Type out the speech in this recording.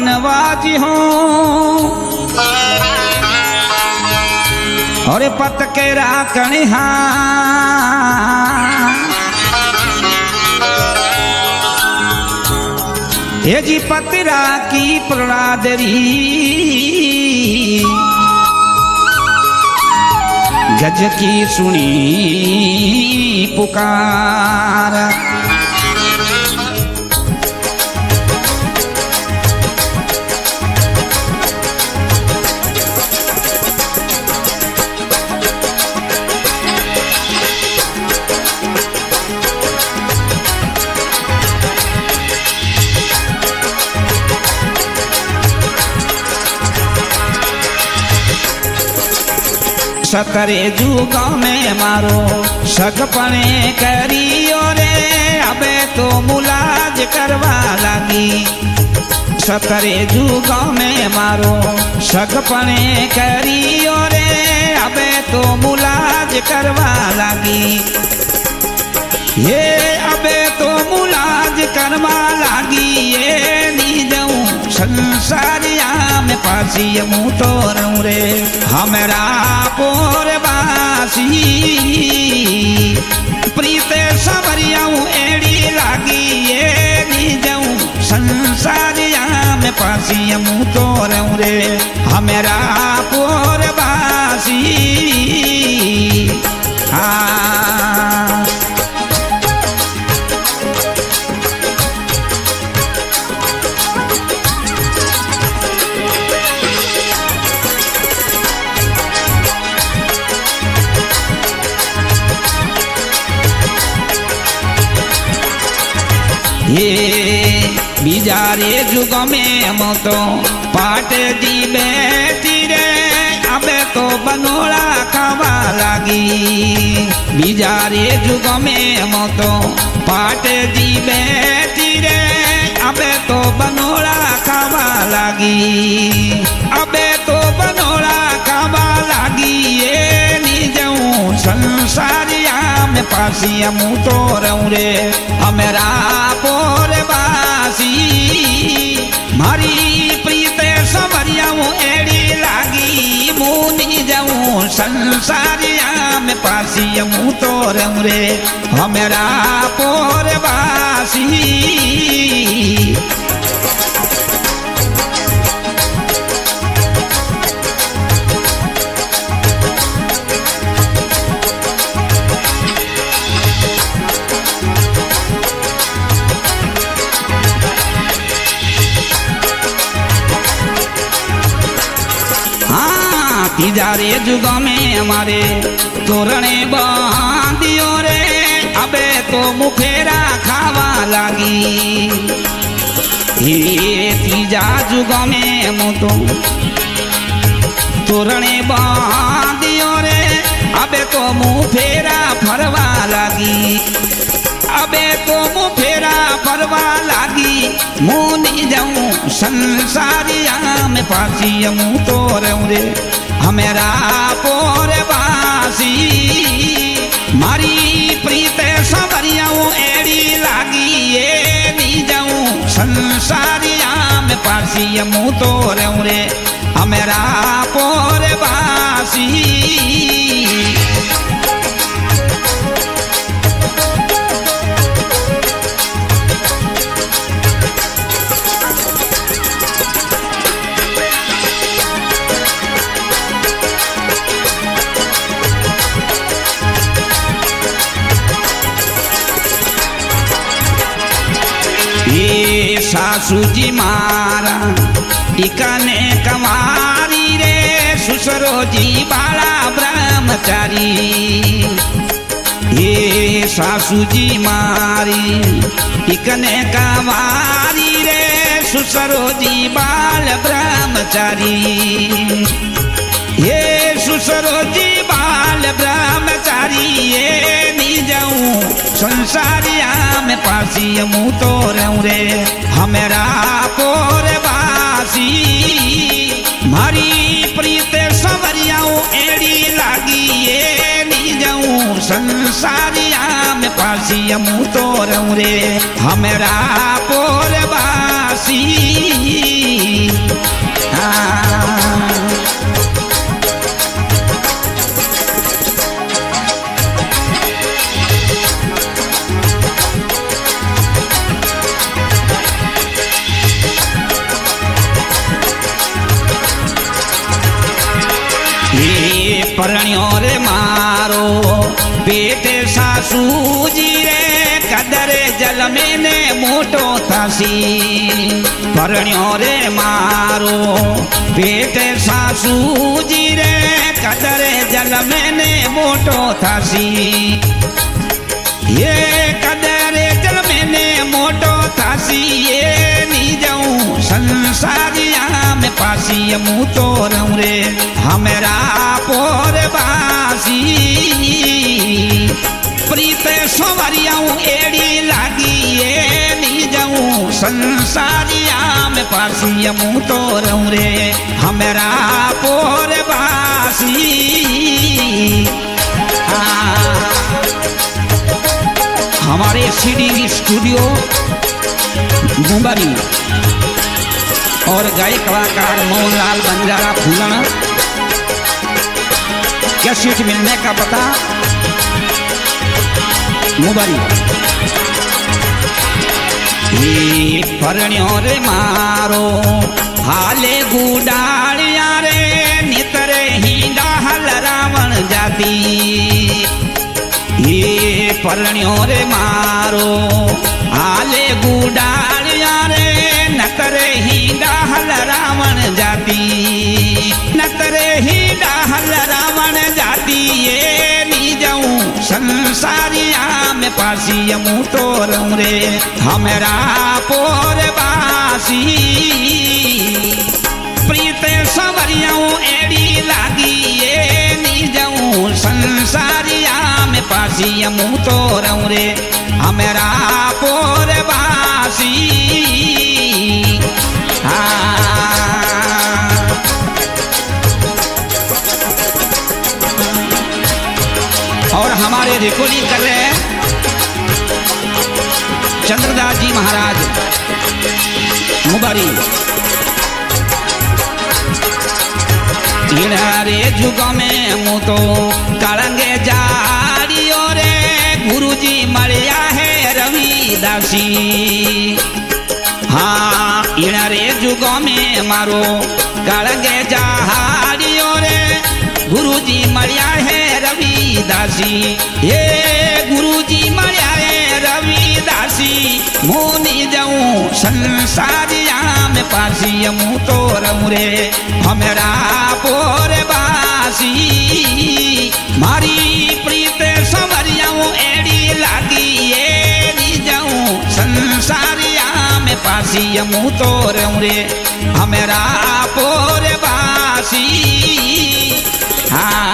बनवाजी हो और पत के राकणिहा हे जी पतरा की प्रणादरी गज की सुनी पुकार सतरे जुग में मारो सगपणे करियो रे अबे तो मुलाज करवा लागी सतरे जुग में मारो सगपणे करियो रे अबे तो मुलाज करवा लागी ये अबे तो मुलाज करवा लागी ये नी जाऊं संसारिया में पासी मुँह तो रहूं रे हमरा पोरबासी प्रीते सबरियाऊं एड़ी लागी ये नी जाऊं संसारिया में पासी मुँह तो रहूं रे हमरा पोरबासी ये बिजारे जुग में हम तो पाट दी बेटी रे अबे तो बनोड़ा खावा लागी बिजारे जुग में हम तो पाट दी बेटी रे अबे तो बनोड़ा खावा लागी अबे तो बनोड़ा खावा लागी ये नी जाऊं संसारिया में पासी मुँह तो रहूं रे हमरा पोरबासी मारी प्रीते सबरियाऊं एड़ी लागी मुनी जाऊं संसारिया में पासी मुँह तो रहूं रे हमरा पोरबासी तीजारे जुग में हमारे तोरणे बांधियो रे अबे तो मुखेरा खावा लागी ये तीजा जुग में हम तो तोरणे बांधियो रे अबे तो मुँह फेरा फरवा लागी अबे तो मुँह फेरा फरवा लागी मुनी जाऊं संसारिया में पासी मुँह तो रहूं रे हमरा पोरबासी मारी प्रीते सबरियाऊं एड़ी लागी ये नी जाऊं संसारिया में पासी मुँह तो रहूं रे हमरा पोरबासी सासू जी मारा इकने कमारी रे ससुरो जी बाला ब्रह्मचारी ये सासू जी मारी इकने कमारी रे ससुरो जी बाल ब्रह्मचारी ये ससुरो जी बाल ब्रह्मचारी ये नी जाऊं संसारिया में पासी मुँह तो रहूं रे हमरा पोरबासी मारी प्रीते सबरियाऊं एड़ी लागी ये नी जाऊं संसारिया में पासी मुँह तो रहूं रे हमरा पोरबासी परण्यो रे मारो पेटे सासूजी रे कदरे जल में ने मोटो थासी परण्यो रे मारो पेटे सासूजी रे कदरे जल में ने मोटो थासी ये कदरे जल में ने मोटो थासी ये नी जाऊं संसारिया में पासी मुँह तो रहूं रे हमरा पोर बासी प्रीत सोवरियाऊं एड़ी लागी ये नी जाऊं संसारिया में पासी मुँह तो रहूं रे हमरा पोर बासी हमारे सीडी स्टूडियो मुंबई और गायक कलाकार मोहनलाल बंजारा फूलन कैसेट मिलने का पता मुंबई परण्यो रे मारो हाले गुडालिया रे नितरे हिंदा हल रावण जाती ये परण्यो रे मारो हाले गुडालिया रे नतरे हिंदा हल रावण जाती नतरे हिंदा हल रावण जाती ये नी जाऊं संसारिया में पासी मुँह तो रहूं रे हमरा पोर बासी प्रीत सवरियाऊं एड़ी लागी ये नी जाऊं संसारिया में पासी मुँह तो रहूं रे हमरा पोर बासी और हमारे रिकॉर्डिंग कर रहे हैं चंद्रदास जी महाराज मुबारी रे जुग में मुँह तो कलंगे जारियो रे गुरुजी मरिया है रविदासी हाँ रे जुग में मारो कलंगे जहारियो रे गुरुजी मरिया है रविदासी ये गुरुजी मरिया है रविदासी मोनी जाऊं संसारिया में पासी मुँह तो रहूं रे हमरा पोर बासी मारी प्रीत संवरियाऊं एड़ी लागी ये नी जाऊं संसारिया में पासी मुँह तो रहूं रे हमरा पोर बासी हाँ